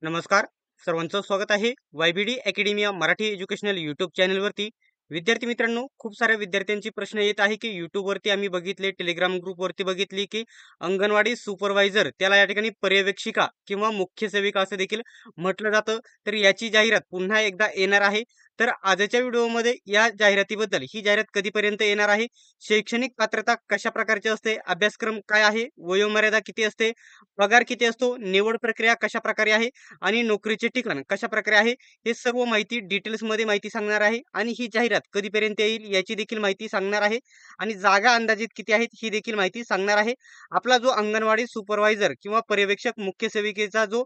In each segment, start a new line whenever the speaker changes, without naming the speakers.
नमस्कार. सर्वांचं स्वागत आहे YBD अकॅडमिया मराठी एज्युकेशनल यूट्यूब चॅनलवरती. विद्यार्थी मित्रांनो, खूप साऱ्या विद्यार्थ्यांची प्रश्न येत आहे की यूट्यूबवरती आम्ही बघितले, टेलिग्राम ग्रुपवरती बघितली की अंगणवाडी सुपरवायझर त्याला या ठिकाणी पर्यवेक्षिका किंवा मुख्य सेविका असं देखील म्हटलं जातं. तर याची जाहिरात पुन्हा एकदा येणार आहे. तर आजच्या व्हिडिओमध्ये या जाहिरातीबद्दल, ही जाहिरात कधीपर्यंत येणार आहे, शैक्षणिक पात्रता कशा प्रकारची असते, अभ्यासक्रम काय आहे, वयोमर्यादा किती असते, पगार किती असतो, निवड प्रक्रिया कशा प्रकारे आहे आणि नोकरीचे ठिकाण कशा प्रकारे आहे, हे सर्व माहिती डिटेल्समध्ये माहिती सांगणार आहे. आणि ही जाहिरात कधीपर्यंत येईल याची देखील माहिती सांगणार आहे. आणि जागा अंदाजित किती आहेत ही देखील माहिती सांगणार आहे. आपला जो अंगणवाडी सुपरवायझर किंवा पर्यवेक्षक मुख्य सेविकेचा जो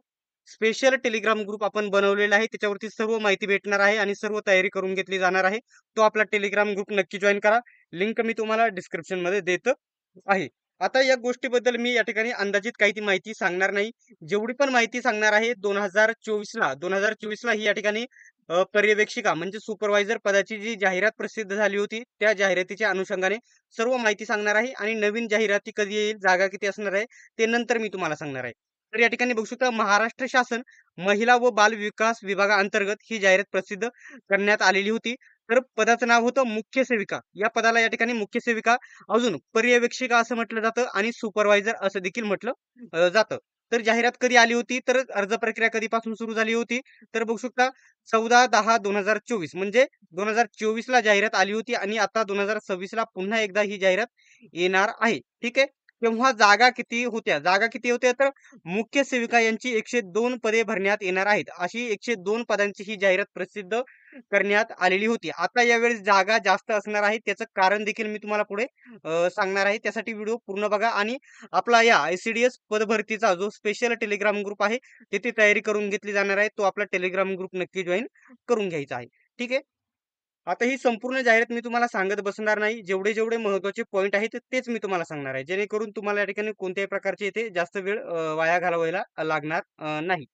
स्पेशल टेलिग्राम ग्रुप आपण बनवलेला आहे, त्याच्यावरती सर्व माहिती भेटणार आहे आणि सर्व तयारी करून घेतली जाणार आहे. तो आपला टेलिग्राम ग्रुप नक्की जॉईन करा. लिंक मी तुम्हाला डिस्क्रिप्शन मध्ये देत आहे. आता या गोष्टीबद्दल मी या ठिकाणी अंदाजित काही ती माहिती सांगणार नाही. जेवढी पण माहिती सांगणार आहे 2024ला ही या ठिकाणी पर्यवेक्षिका म्हणजे सुपरवायझर पदाची जी जाहिरात प्रसिद्ध झाली होती, त्या जाहिरातीच्या अनुषंगाने सर्व माहिती सांगणार आहे. आणि नवीन जाहिराती कधी येईल, जागा किती असणार आहे, ते नंतर मी तुम्हाला सांगणार आहे. तर या ठिकाणी बघू शकता, महाराष्ट्र शासन महिला व बाल विकास विभागाअंतर्गत ही जाहिरात प्रसिद्ध करण्यात आलेली होती. तर पदाचं नाव होतं मुख्य सेविका. या पदाला या ठिकाणी मुख्य सेविका, अजून पर्यवेक्षिका असं म्हटलं जातं आणि सुपरवायझर असं देखील म्हटलं जातं. तर जाहिरात कधी आली होती, तर अर्ज प्रक्रिया कधीपासून सुरू झाली होती, तर बघू शकता 14/10/2024 म्हणजे 2024ला जाहिरात आली होती आणि आता 2026ला पुन्हा एकदा ही जाहिरात येणार आहे. ठीक आहे. तेव्हा जागा किती होत्या, तर मुख्य सेविका यांची 102 पदे भरण्यात येणार आहेत. अशी 102 पदांची ही जाहिरात प्रसिद्ध करण्यात आलेली होती. आता यावेळेस जागा जास्त असणार आहे. त्याचं कारण देखील मी तुम्हाला पुढे सांगणार आहे. त्यासाठी व्हिडिओ पूर्ण बघा. आणि आपला या ICDS पदभरतीचा जो स्पेशल टेलिग्राम ग्रुप आहे, तिथे तयारी करून घेतली जाणार आहे. तो आपला टेलिग्राम ग्रुप नक्की जॉईन करून घ्यायचा आहे. ठीक आहे. आता ही संपूर्ण जाहिरात मी तुम्हाला सांगत बसणार नाही. जेवढे महत्त्वाचे पॉइंट आहेत तेच मी तुम्हाला सांगणार आहे. जेणेकरून तुम्हाला या ठिकाणी कोणत्याही प्रकारचे इथे जास्त वेळ वाया घालवायला लागणार नाही.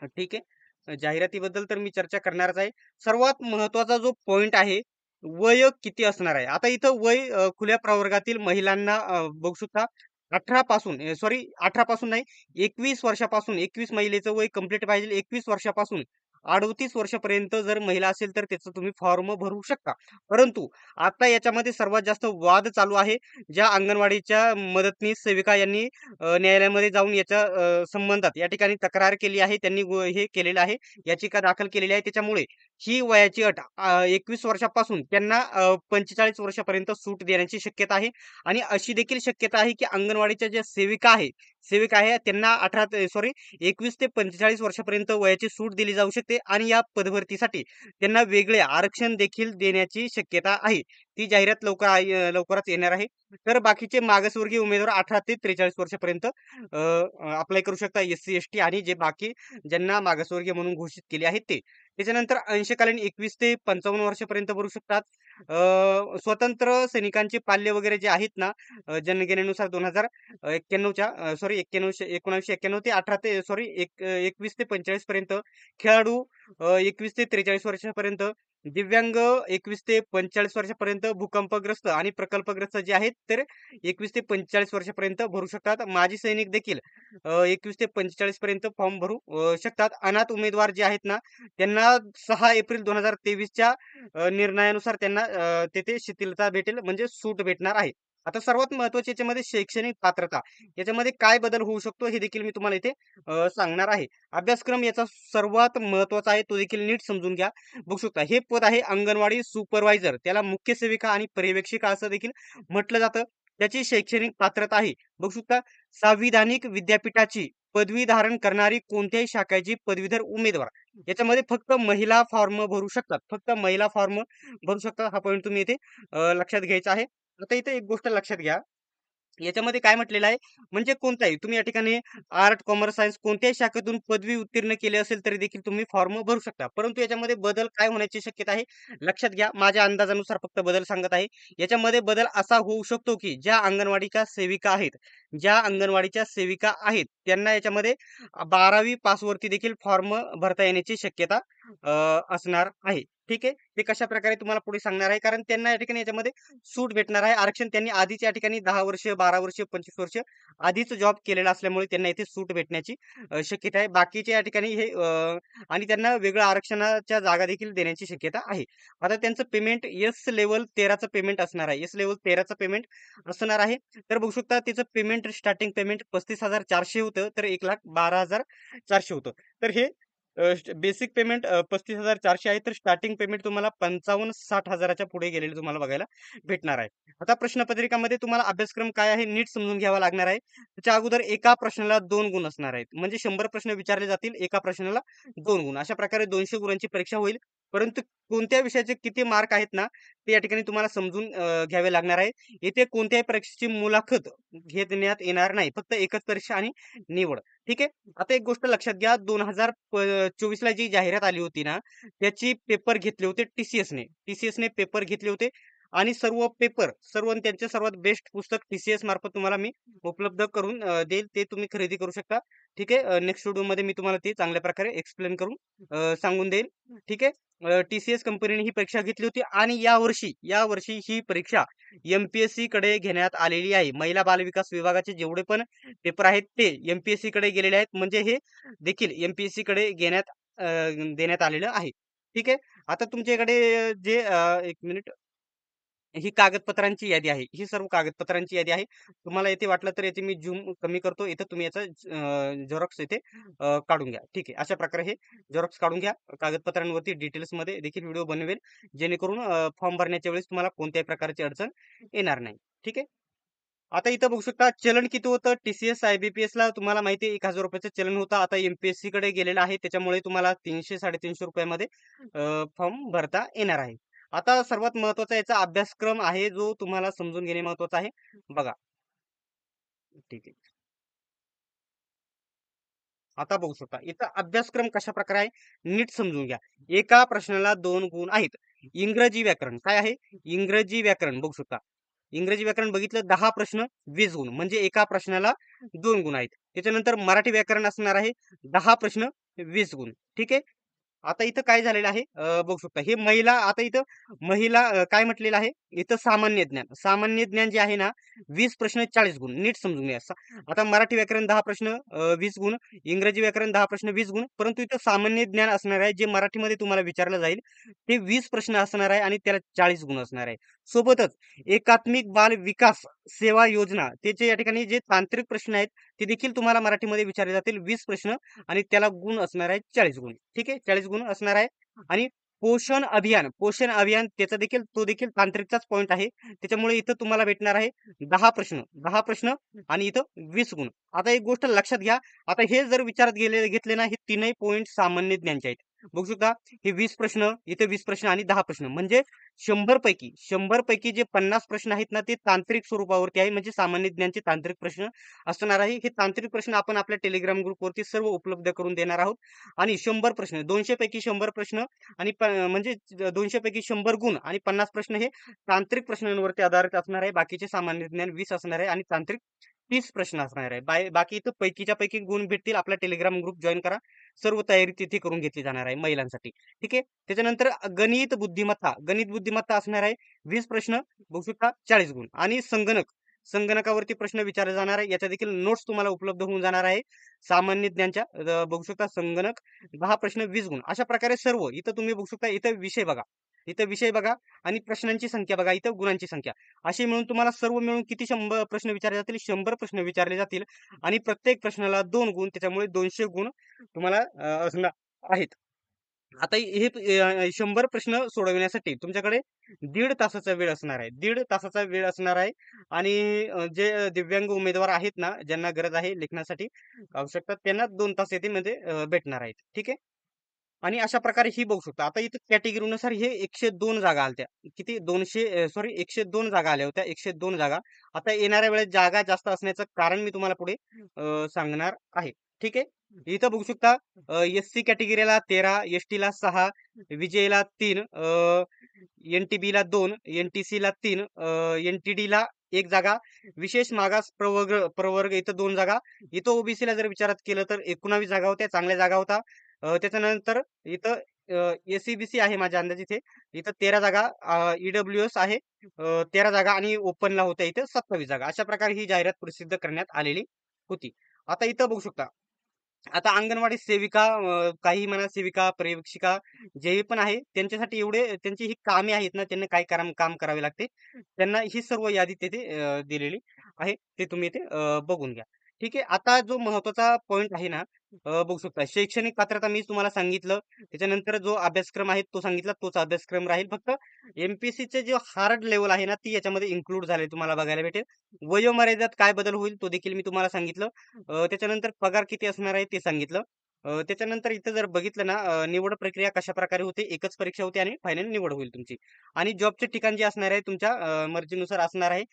ठीक आहे. जाहिरातीबद्दल तर मी चर्चा करणारच आहे. सर्वात महत्त्वाचा जो पॉइंट आहे, वय किती असणार आहे. आता इथं वय खुल्या प्रवर्गातील महिलांना बघू शकता 18 पासून सॉरी 18 पासून नाही, 21 वर्षापासून, 21 महिलेचं वय कंप्लीट पाहिजे. 21 वर्षापासून 38 वर्षापर्यंत जर महिला असेल तर त्याचं तुम्ही फॉर्म भरू शकता. परंतु आता याच्यामध्ये सर्वात जास्त वाद चालू आहे. ज्या अंगणवाडीच्या मदतनीस सेविका यांनी न्यायालयामध्ये जाऊन याच्या संबंधात या ठिकाणी तक्रार केली आहे. त्यांनी हे केलेलं आहे, याचिका दाखल केलेली आहे. त्याच्यामुळे ही वयाची अट 21 वर्षापासून त्यांना 45 वर्षापर्यंत सूट देण्याची शक्यता आहे. आणि अशी देखील शक्यता आहे की अंगणवाडीच्या ज्या सेविका आहे त्यांना 21 ते 45 वर्षापर्यंत वयाची सूट दिली जाऊ शकते. आणि या पदभरतीसाठी त्यांना वेगळे आरक्षण देखील देण्याची शक्यता आहे. ती जाहिरात लवकरच येणार आहे. तर बाकीचे मागासवर्गीय उमेदवार 18 ते 43 वर्षापर्यंत अप्लाय करू शकता. SC ST आणि जे बाकी ज्यांना मागासवर्गीय म्हणून घोषित केले आहेत ते. त्याच्यानंतर अंशकालीन 21 ते 55 वर्षापर्यंत भरू शकतात. स्वतंत्र सैनिकांचे पाल्य वगैरे जे आहेत ना, जनगणनेनुसार 2091च्या 1991 ते 21 ते 45 पर्यंत. खेळाडू 21 ते 43 वर्षापर्यंत. दिव्यांग 21 ते 45 वर्षापर्यंत. भूकंपग्रस्त आणि प्रकल्पग्रस्त जे आहेत तर 21 ते 45 वर्षापर्यंत भरू शकतात. माजी सैनिक देखील 21 ते 45 पर्यंत फॉर्म भरू शकतात. अनाथ उमेदवार जे आहेत ना, त्यांना 6 एप्रिल 2023च्या निर्णयानुसार त्यांना तेथे शिथिलता भेटेल, म्हणजे सूट भेटणार आहे. आता सर्वात महत्त्वाचे याच्यामध्ये शैक्षणिक पात्रता, याच्यामध्ये काय बदल होऊ शकतो हे देखील मी तुम्हाला इथे सांगणार आहे. अभ्यासक्रम याचा सर्वात महत्त्वाचा आहे, तो देखील नीट समजून घ्या. बघू शकता, हे पद आहे अंगणवाडी सुपरवायझर. त्याला मुख्य सेविका आणि पर्यवेक्षिका असं देखील म्हटलं जातं. त्याची शैक्षणिक पात्रता आहे, बघू शकता, संविधानिक विद्यापीठाची पदवी धारण करणारी कोणत्याही शाखेची पदवीधर उमेदवार. याच्यामध्ये फक्त महिला फॉर्म भरू शकतात. फक्त महिला फॉर्म भरू शकतात. हा पॉईंट तुम्ही इथे लक्षात घ्यायचा आहे. आता इथे एक गोष्ट लक्षात घ्या. याच्यामध्ये काय म्हटलेलं आहे, म्हणजे कोणताही तुम्ही या ठिकाणी आर्ट, कॉमर्स, सायन्स कोणत्याही शाखेतून पदवी उत्तीर्ण केली असेल तरी देखील तुम्ही फॉर्म भरू शकता. परंतु याच्यामध्ये बदल काय होण्याची शक्यता आहे, लक्षात घ्या. माझ्या अंदाजानुसार फक्त बदल सांगत आहे. याच्यामध्ये बदल असा होऊ शकतो की ज्या अंगणवाडीच्या सेविका आहेत ज्या अंगणवाडीच्या सेविका आहेत त्यांना याच्यामध्ये 12वी पास वरती देखील फॉर्म भरता येण्याची शक्यता असणार आहे. ठीक आहे. ते कशा प्रकारे तुम्हाला पुढे सांगणार आहे, कारण त्यांना या ठिकाणी याच्यामध्ये सूट भेटणार आहे. आरक्षण त्यांनी आधीच या ठिकाणी 10 वर्ष, 12 वर्ष, 25 वर्ष आधीच जॉब केलेला असल्यामुळे त्यांना इथे सूट भेटण्याची शक्यता आहे. बाकीचे या ठिकाणी हे आणि त्यांना वेगळं आरक्षणाच्या जागा देखील देण्याची शक्यता आहे. आता त्यांचं पेमेंट एस लेव्हल 13चं पेमेंट असणार आहे. एस लेव्हल 13चं पेमेंट असणार आहे. तर बघू शकता त्याचं पेमेंट स्टार्टिंग पेमेंट 35,400 होतं, तर 1,12,400 होतं. तर हे बेसिक पेमेंट 35,400 आहे, तर स्टार्टिंग पेमेंट तुम्हाला 55-60 हजाराच्या पुढे गेलेले तुम्हाला बघायला भेटणार आहे. आता प्रश्नपत्रिकामध्ये तुम्हाला अभ्यासक्रम काय आहे नीट समजून घ्यावा लागणार आहे. त्याच्या अगोदर एका प्रश्नाला 2 गुण असणार आहेत. म्हणजे 100 प्रश्न विचारले जातील, एका प्रश्नाला 2 गुण. अशा प्रकारे 200 गुणांची परीक्षा होईल. परंतु कोणत्या विषयाचे किती मार्क आहेत ना, ते या ठिकाणी तुम्हाला समजून घ्यावे लागणार आहे. येथे कोणत्याही परीक्षेची मुलाखत घेण्यात येणार नाही. फक्त एकच परीक्षा आणि निवड. ठीक आहे. आता एक गोष्ट लक्षात घ्या, 2024ला जी जाहिरात आली होती ना, त्याची पेपर घेतले होते टी-सी-एसने. टी-सी-एसने पेपर घेतले होते आणि सर्व पेपर, सर्व आणि त्यांचे सर्वात बेस्ट पुस्तक टी-सी-एस मार्फत तुम्हाला मी उपलब्ध करून देईल. ते तुम्ही खरेदी करू शकता. ठीक आहे. नेक्स्ट व्हिडिओमध्ये मी तुम्हाला ते चांगल्या प्रकारे एक्सप्लेन करून सांगून देईल. ठीक आहे. टी-सी-एस कंपनीने ही परीक्षा घेतली होती आणि यावर्षी ही परीक्षा एम-पी-एस-सी कडे घेण्यात आलेली आहे. महिला बालविकास विभागाचे जेवढे पण पेपर आहेत ते एम-पी-एस-सी कडे गेलेले आहेत. म्हणजे हे देखील एम-पी-एस-सी कडे देण्यात आलेलं आहे. ठीक आहे. आता तुमच्याकडे जे 1 मिनिट ही कागदपत्रांची यादी आहे. ही सर्व कागदपत्रांची यादी आहे. तुम्हाला येथे वाटलं तर याची मी झूम कमी करतो. इथं तुम्ही याचा झेरॉक्स इथे काढून घ्या. ठीक आहे. अशा प्रकारे हे झेरॉक्स काढून घ्या. कागदपत्रांवरती डिटेल्समध्ये देखील व्हिडिओ बनवेल. जेणेकरून फॉर्म भरण्याच्या वेळेस तुम्हाला कोणत्याही प्रकारची अडचण येणार नाही. ठीक आहे. आता इथं बघू शकता चलन किती होतं टी-सी-एस, आय-बी-पी-एसला तुम्हाला माहिती आहे ₹1000 चलन होतं. आता एम-पी-एस-सी कडे गेलेलं आहे. त्याच्यामुळे तुम्हाला 300-350 मध्ये फॉर्म भरता येणार आहे. आता सर्वात महत्त्वाचा याचा अभ्यासक्रम आहे, जो तुम्हाला समजून घेणे महत्त्वाचं आहे. बघा. ठीक आहे. आता बघू शकता. इथं अभ्यासक्रम कशाप्रकारे आहे, नीट समजून घ्या. एका प्रश्नाला 2 गुण आहेत. इंग्रजी व्याकरण काय आहे? इंग्रजी व्याकरण बघू शकता. इंग्रजी व्याकरण बघितलं 10 प्रश्न 20 गुण म्हणजे एका प्रश्नाला 2 गुण आहेत. त्याच्यानंतर मराठी व्याकरण असणार आहे 10 प्रश्न 20 गुण. ठीक आहे. आता इथं काय झालेलं आहे बघू शकता. हे महिला आता इथं महिला काय म्हटलेलं आहे, इथं सामान्य ज्ञान. सामान्य ज्ञान जे आहे ना 20 प्रश्न 40 गुण. नीट समजून घ्या. आता मराठी व्याकरण 10 प्रश्न 20 गुण, इंग्रजी व्याकरण 10 प्रश्न 20 गुण. परंतु इथं सामान्य ज्ञान असणार आहे, जे मराठीमध्ये तुम्हाला विचारलं जाईल. ते 20 प्रश्न असणार आहे आणि त्याला 40 गुण असणार आहे. सोबतच एकात्मिक बाल विकास सेवा योजना त्याचे या ठिकाणी जे तांत्रिक प्रश्न आहेत, ते देखील तुम्हाला मराठीमध्ये विचारले जातील 20 प्रश्न आणि त्याला गुण असणार आहे 40 गुण. ठीक आहे. 40 गुण असणार आहे आणि पोषण अभियान त्याचा देखील तो देखील तांत्रिकचाच पॉइंट आहे. त्याच्यामुळे इथं तुम्हाला भेटणार आहे 10 प्रश्न आणि इथं 20 गुण. आता एक गोष्ट लक्षात घ्या. आता हे जर विचारात घेतले ना, हे तीनही पॉइंट सामान्य ज्ञानचे आहेत. बघू शकता हे 20 प्रश्न, इथे 20 प्रश्न आणि 10 प्रश्न म्हणजे 100 पैकी जे 50 प्रश्न आहेत ना, ते तांत्रिक स्वरूपावरती आहे. म्हणजे सामान्य ज्ञानचे तांत्रिक प्रश्न असणार आहे. हे तांत्रिक प्रश्न आपण आपल्या टेलिग्राम ग्रुपवरती सर्व उपलब्ध करून देणार आहोत. आणि 100 प्रश्न 200 पैकी 100 प्रश्न आणि म्हणजे 200 पैकी 100 गुण आणि 50 प्रश्न हे तांत्रिक प्रश्नांवरती आधारित असणार आहे. बाकीचे सामान्य ज्ञान 20 असणार आहे आणि तांत्रिक 30 प्रश्न असणार आहे. बाकी इथं पैकीच्या पैकी गुण भेटतील. आपला टेलिग्राम ग्रुप जॉईन करा. सर्व तयारी तिथे करून घेतली जाणार आहे महिलांसाठी. ठीक आहे. त्याच्यानंतर गणित बुद्धिमत्ता असणार आहे 20 प्रश्न बघू शकता 40 गुण आणि संगणकावरती प्रश्न विचारले जाणार आहे. याच्या देखील नोट्स तुम्हाला उपलब्ध होऊन जाणार आहे. सामान्य ज्ञानच्या बघू शकता संगणक 10 प्रश्न 20 गुण. अशा प्रकारे सर्व इथं तुम्ही बघू शकता. इथं विषय बघा. इथं विषय बघा आणि प्रश्नांची संख्या बघा. इथं गुणांची संख्या. अशी मिळून तुम्हाला सर्व मिळून किती 100 प्रश्न विचारले जातील? 100 प्रश्न विचारले जातील आणि प्रत्येक प्रश्नाला 2 गुण. त्याच्यामुळे 200 गुण तुम्हाला असणार आहेत. आता हे 100 प्रश्न सोडवण्यासाठी तुमच्याकडे 1.5 तासाचा वेळ असणार आहे. 1.5 तासाचा वेळ असणार आहे आणि जे दिव्यांग उमेदवार आहेत ना, ज्यांना गरज आहे लेखनासाठी आवश्यकता त्यांना 2 तास यामध्ये भेटणार आहेत. ठीक आहे. आणि अशा प्रकारे ही बघू शकता. आता इथं कॅटेगरीनुसार हे 102 जागा आल्या किती 102 जागा आल्या होत्या. 102 जागा. आता येणाऱ्या वेळेस जागा जास्त असण्याचं कारण मी तुम्हाला पुढे सांगणार आहे. ठीक आहे. इथं बघू शकता एस-सी कॅटेगरीला 13, एस-टीला 6, विजेला 3, एन-टी-बीला 2, एन-टी-सीला 3, एन-टी-डीला एक जागा, विशेष मागास प्रवर्ग प्रवर्ग इथं 2 जागा, इथं ओबीसीला जर विचारात केलं तर 19 जागा होत्या, चांगल्या जागा होता. त्याच्यानंतर इथं एस-सी-बी-सी आहे माझ्या अंदाजे इथे. इथं 13 जागा, ई-डब्ल्यू-एस आहे 13 जागा आणि ओपनला होत्या इथे 27 जागा. अशा प्रकारे ही जाहिरात प्रसिद्ध करण्यात आलेली होती. आता इथं बघू शकता. आता अंगणवाडी सेविका, काही म्हणा सेविका, पर्यवेक्षिका जे पण आहे त्यांच्यासाठी एवढे त्यांची ही कामे आहेत ना, त्यांना काय काम करावे लागते. त्यांना ही सर्व यादी तिथे दिलेली आहे. ते तुम्ही इथे बघून घ्या. ठीक आहे. आता जो महत्त्वाचा पॉइंट आहे ना, बघू शकता. शैक्षणिक पात्रता मी तुम्हाला सांगितलं. त्याच्यानंतर जो अभ्यासक्रम आहे तो सांगितला, तोच अभ्यासक्रम राहील. फक्त एम-पी-एस-सीचे जे हार्ड लेव्हल आहे ना, ती याच्यामध्ये इन्क्लूड झाले तुम्हाला बघायला भेटेल. वयोमर्यादेत काय बदल होईल तो देखील मी तुम्हाला सांगितलं. त्याच्यानंतर पगार किती असणार आहे ते सांगितलं. त्याच्यानंतर इथं जर बघितलं ना, निवड प्रक्रिया कशाप्रकारे होते, एकच परीक्षा होते आणि फायनल निवड होईल तुमची. आणि जॉबचे ठिकाण जे असणार आहे तुमच्या मर्जीनुसार असणार आहे.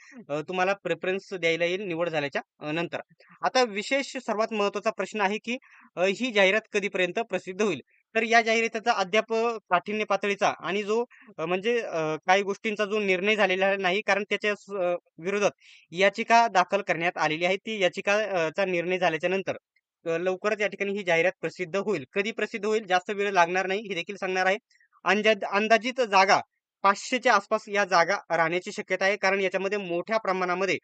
तुम्हाला प्रेफरन्स द्यायला येईल निवड झाल्याच्या नंतर. आता विशेष सर्वात महत्त्वाचा प्रश्न आहे, की ही जाहिरात कधीपर्यंत प्रसिद्ध होईल? तर या जाहिरातीचा अद्याप काठिण्य पातळीचा आणि जो म्हणजे काही गोष्टींचा जो निर्णय झालेला नाही, कारण त्याच्या विरोधात याचिका दाखल करण्यात आलेली आहे. ती याचिका चा निर्णय झाल्याच्या नंतर लवकरच या ठिकाणी ही जाहिरात प्रसिद्ध होईल. कधी प्रसिद्ध होईल? जास्त वेळ लागणार नाही हे देखील सांगणार आहे. अंदाजित जागा 500च्या आसपास या जागा राहण्याची शक्यता आहे. कारण याच्यामध्ये मोठ्या प्रमाणामध्ये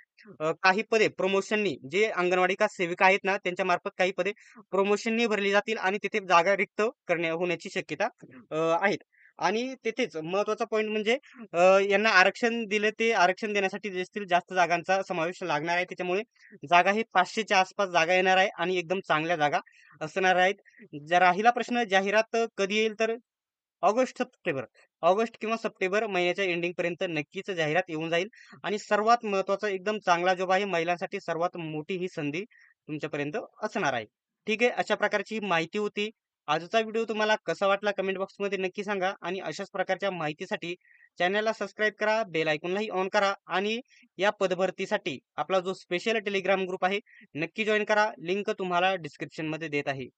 काही पदे प्रमोशननी जे अंगणवाडी का सेविका आहेत ना, त्यांच्या मार्फत काही पदे प्रमोशननी भरली जातील आणि तिथे जागा रिक्त होण्याची शक्यता आहेत. आणि तिथेच महत्त्वाचा पॉइंट म्हणजे यांना आरक्षण दिले ते आरक्षण देण्यासाठी जास्तीत जास्त जागांचा समावेश लागणार आहे. त्याच्यामुळे जागा ही 500च्या आसपास जागा येणार आहे आणि एकदम चांगल्या जागा असणार आहेत. जर राहिला प्रश्न जाहिरात कधी येईल तर ऑगस्ट-सप्टेंबर. ऑगस्ट किंवा सप्टेंबर महिन्याच्या एंडिंग पर्यंत नक्कीच जाहिरात येऊन जाईल आणि सर्वात महत्त्वाचा एकदम चांगला जॉब आहे. महिलांसाठी सर्वात मोठी ही संधी तुमच्यापर्यंत असणार आहे. ठीक आहे. अशा प्रकारची ही माहिती होती. आजचा व्हिडिओ तुम्हाला कसा वाटला कमेंट बॉक्समध्ये नक्की सांगा आणि अशाच प्रकारच्या माहितीसाठी चॅनलला सबस्क्राईब करा, बेल आयकॉनलाही ऑन करा आणि या पदभरतीसाठी आपला जो स्पेशल टेलिग्राम ग्रुप आहे नक्की जॉइन करा. लिंक तुम्हाला डिस्क्रिप्शनमध्ये देत आहे.